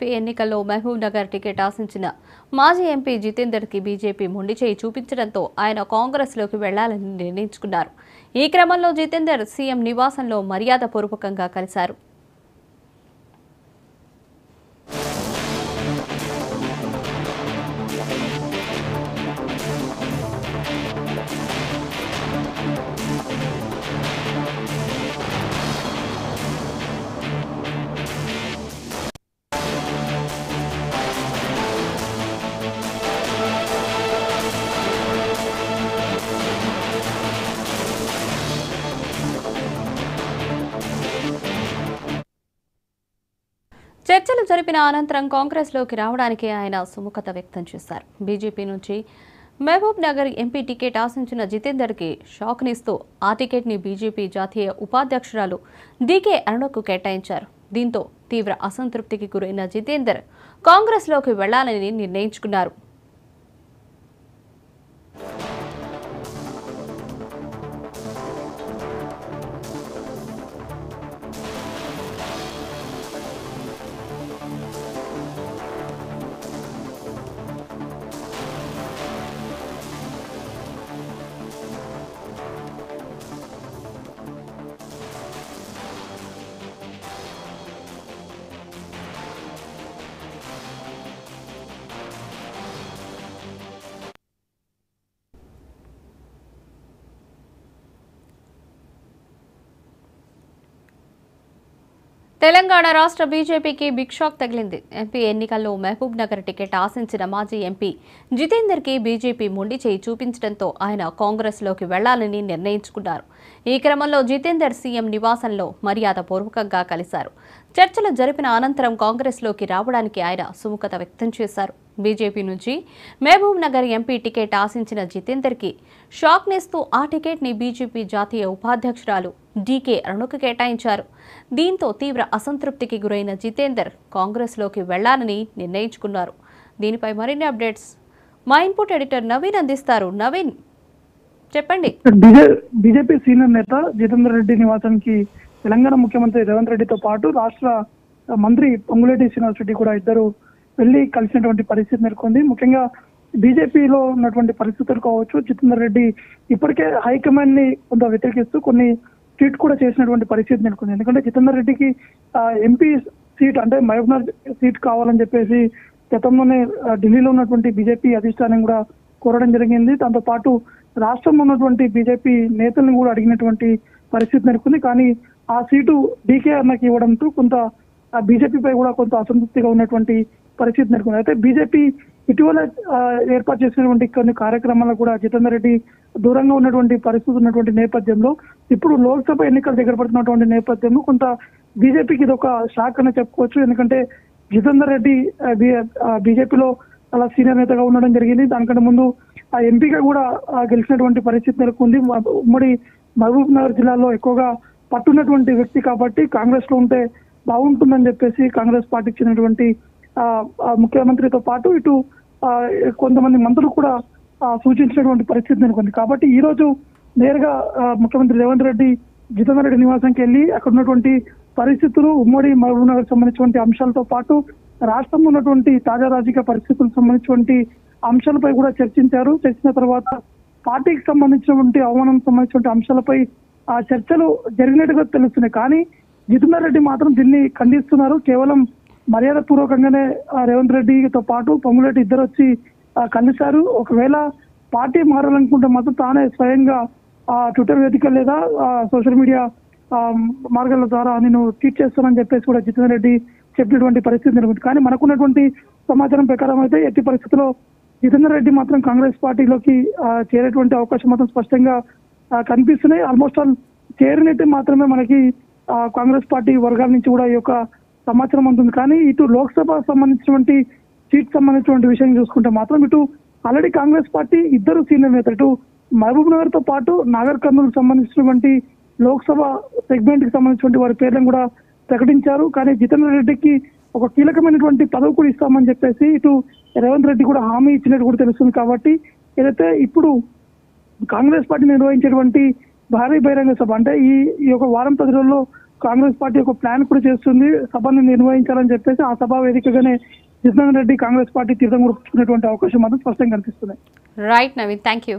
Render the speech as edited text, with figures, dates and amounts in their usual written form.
ఎన్నికల్లో మహబూబ్ నగర్ టికెట్ ఆశించిన మాజీ ఎంపీ జితేందర్కి బీజేపీ మొండి చేయి చూపించడంతో ఆయన కాంగ్రెస్లోకి వెళ్లాలని నిర్ణయించుకున్నారు. ఈ క్రమంలో జితేందర్ సీఎం నివాసంలో మర్యాదపూర్వకంగా కలిశారు. చర్చలు జరిపిన అనంతరం కాంగ్రెస్లోకి రావడానికి ఆయన సుముఖత వ్యక్తం చేశారు. బీజేపీ నుంచి మహబూబ్ నగర్ ఎంపీ టికెట్ ఆశించిన జితేందర్కి షాక్నిస్తూ ఆ టికెట్ని బీజేపీ జాతీయ ఉపాధ్యక్షురాలు డీకే అరుణకు కేటాయించారు. దీంతో తీవ్ర అసంతృప్తికి గురైన జితేందర్ కాంగ్రెస్లోకి వెళ్లాలని నిర్ణయించుకున్నారు. తెలంగాణ రాష్ట్ర బీజేపీకి బిగ్ షాక్ తగిలింది. ఎంపీ ఎన్నికల్లో మహబూబ్ నగర్ టికెట్ ఆశించిన మాజీ ఎంపీ జితేందర్కి బీజేపీ మొండి చేయి చూపించడంతో ఆయన కాంగ్రెస్లోకి వెళ్లాలని నిర్ణయించుకున్నారు. ఈ క్రమంలో జితేందర్ సీఎం నివాసంలో మర్యాదపూర్వకంగా కలిశారు. చర్చలు జరిపిన అనంతరం కాంగ్రెస్లోకి రావడానికి ఆయన సుముఖత వ్యక్తం చేశారు. బీజేపీ నుంచి మహబూబ్ నగర్ ఎంపీ టికెట్ ఆశించిన జితేందర్కి షాక్నిస్తూ ఆ టికెట్ని బీజేపీ జాతీయ ఉపాధ్యక్షురాలు డీకే అరుణకు కేటాయించారు. దీంతో తీవ్ర అసంతృప్తికి గురైన జితేందర్ కాంగ్రెస్లోకి వెళ్లాలని నిర్ణయించుకున్నారు. దీనిపై మరిన్ని అప్డేట్స్ మా ఇన్పుట్ ఎడిటర్ నవీన్ అందిస్తారు. నవీన్, చెప్పండి. బీజేపీ సీనియర్ నేత జితేందర్ రెడ్డి నివాసానికి తెలంగాణ ముఖ్యమంత్రి రేవంత్ రెడ్డితో పాటు రాష్ట్ర మంత్రి పొంగులేటి శ్రీనివాసరెడ్డి కూడా ఇద్దరు వెళ్లి కలిసినటువంటి పరిస్థితి నెలకొంది. ముఖ్యంగా బీజేపీలో ఉన్నటువంటి పరిస్థితులు కావచ్చు, జితేందర్ రెడ్డి ఇప్పటికే హైకమాండ్ ని కొంత వ్యతిరేకిస్తూ కొన్ని ట్వీట్ కూడా చేసినటువంటి పరిస్థితి నెలకొంది. ఎందుకంటే జితేందర్ రెడ్డికి ఎంపీ సీట్ అంటే మహబూబ్నగర్ సీట్ కావాలని చెప్పేసి గతంలోనే ఢిల్లీలో ఉన్నటువంటి బీజేపీ అధిష్టానం కూడా కోరడం జరిగింది. దాంతో పాటు రాష్ట్రంలో ఉన్నటువంటి బీజేపీ నేతలను కూడా అడిగినటువంటి పరిస్థితి నెలకొంది. కానీ ఆ సీటు డీకే అన్నకి ఇవ్వడంతో కొంత బీజేపీపై కూడా కొంత అసంతృప్తిగా ఉన్నటువంటి పరిస్థితి నెలకొంది. అయితే బీజేపీ ఇటీవల ఏర్పాటు చేసినటువంటి కొన్ని కార్యక్రమాలకు కూడా జితేందర్ రెడ్డి దూరంగా ఉన్నటువంటి పరిస్థితి ఉన్నటువంటి నేపథ్యంలో ఇప్పుడు లోక్సభ ఎన్నికలు దగ్గర పడుతున్నటువంటి నేపథ్యంలో కొంత బీజేపీకి ఇది ఒక షాక్ అని చెప్పుకోవచ్చు. ఎందుకంటే జితేందర్ రెడ్డి బీజేపీలో అలా సీనియర్ నేతగా ఉండడం జరిగింది. దానికంటే ముందు ఆ ఎంపీగా కూడా గెలిచినటువంటి పరిస్థితి నెలకొంది. ఉమ్మడి మహబూబ్ నగర్ జిల్లాలో ఎక్కువగా పట్టున్నటువంటి వ్యక్తి కాబట్టి కాంగ్రెస్ లో ఉంటే బాగుంటుందని చెప్పేసి కాంగ్రెస్ పార్టీకి చెందినటువంటి ముఖ్యమంత్రితో పాటు ఇటు కొంతమంది మంత్రులు కూడా సూచించినటువంటి పరిస్థితి నెలకొంది. కాబట్టి ఈ రోజు నేరుగా ముఖ్యమంత్రి రేవంత్ రెడ్డి జితేందర్ రెడ్డి నివాసానికి వెళ్లి అక్కడ ఉన్నటువంటి పరిస్థితులు, ఉమ్మడి మహబూబ్ నగర్ సంబంధించినటువంటి అంశాలతో పాటు రాష్ట్రంలో ఉన్నటువంటి తాజా రాజకీయ పరిస్థితులకు సంబంధించినటువంటి అంశాలపై కూడా చర్చించారు. చర్చించిన తర్వాత పార్టీకి సంబంధించినటువంటి అవమానం సంబంధించినటువంటి అంశాలపై చర్చలు జరిగినట్టుగా తెలుస్తున్నాయి. కానీ జితేందర్ రెడ్డి మాత్రం దీన్ని ఖండిస్తున్నారు. కేవలం మర్యాద పూర్వకంగానే రేవంత్ రెడ్డితో పాటు పొంగులేటి ఇద్దరు వచ్చి కలిశారు. ఒకవేళ పార్టీ మారాలనుకుంటే మాత్రం తానే స్వయంగా ట్విట్టర్ వేదిక లేదా సోషల్ మీడియా మార్గాల ద్వారా నేను ట్వీట్ చేస్తానని చెప్పేసి కూడా జితేందర్ రెడ్డి చెప్పినటువంటి పరిస్థితి నెలకొంది. కానీ మనకున్నటువంటి సమాచారం ప్రకారం అయితే ఎట్టి పరిస్థితుల్లో జితేందర్ రెడ్డి మాత్రం కాంగ్రెస్ పార్టీలోకి చేరేటువంటి అవకాశం మాత్రం స్పష్టంగా కనిపిస్తున్నాయి. ఆల్మోస్ట్ ఆల్ చేరినట్టు మాత్రమే మనకి కాంగ్రెస్ పార్టీ వర్గాల నుంచి కూడా ఈ యొక్క సమాచారం ఉంటుంది. కానీ ఇటు లోక్సభ సంబంధించినటువంటి సీట్ సంబంధించినటువంటి విషయం చూసుకుంటే మాత్రం ఇటు ఆల్రెడీ కాంగ్రెస్ పార్టీ ఇద్దరు సీనియర్ నేతలు ఇటు మహబూబ్ నగర్ తో పాటు నాగర్ కర్నూలు సంబంధించినటువంటి లోక్సభ సెగ్మెంట్ కి సంబంధించినటువంటి వారి పేర్లను కూడా ప్రకటించారు. కానీ జితేందర్ రెడ్డికి ఒక కీలకమైనటువంటి పదవి కూడా ఇస్తామని చెప్పేసి ఇటు రేవంత్ రెడ్డి కూడా హామీ ఇచ్చినట్టు కూడా తెలుస్తుంది. కాబట్టి ఏదైతే ఇప్పుడు కాంగ్రెస్ పార్టీ నిర్వహించేటువంటి భారీ బహిరంగ సభ అంటే ఈ యొక్క వారం 10 రోజుల్లో కాంగ్రెస్ పార్టీ ఒక ప్లాన్ కూడా చేస్తుంది, సభను నిర్వహించాలని చెప్పేసి ఆ సభ వేదికగానే జితేందర్ రెడ్డి కాంగ్రెస్ పార్టీ తీర్థం గుర్తుకునేటువంటి అవకాశం మాత్రం స్పష్టంగా కనిపిస్తుంది. Right Naveen, thank you.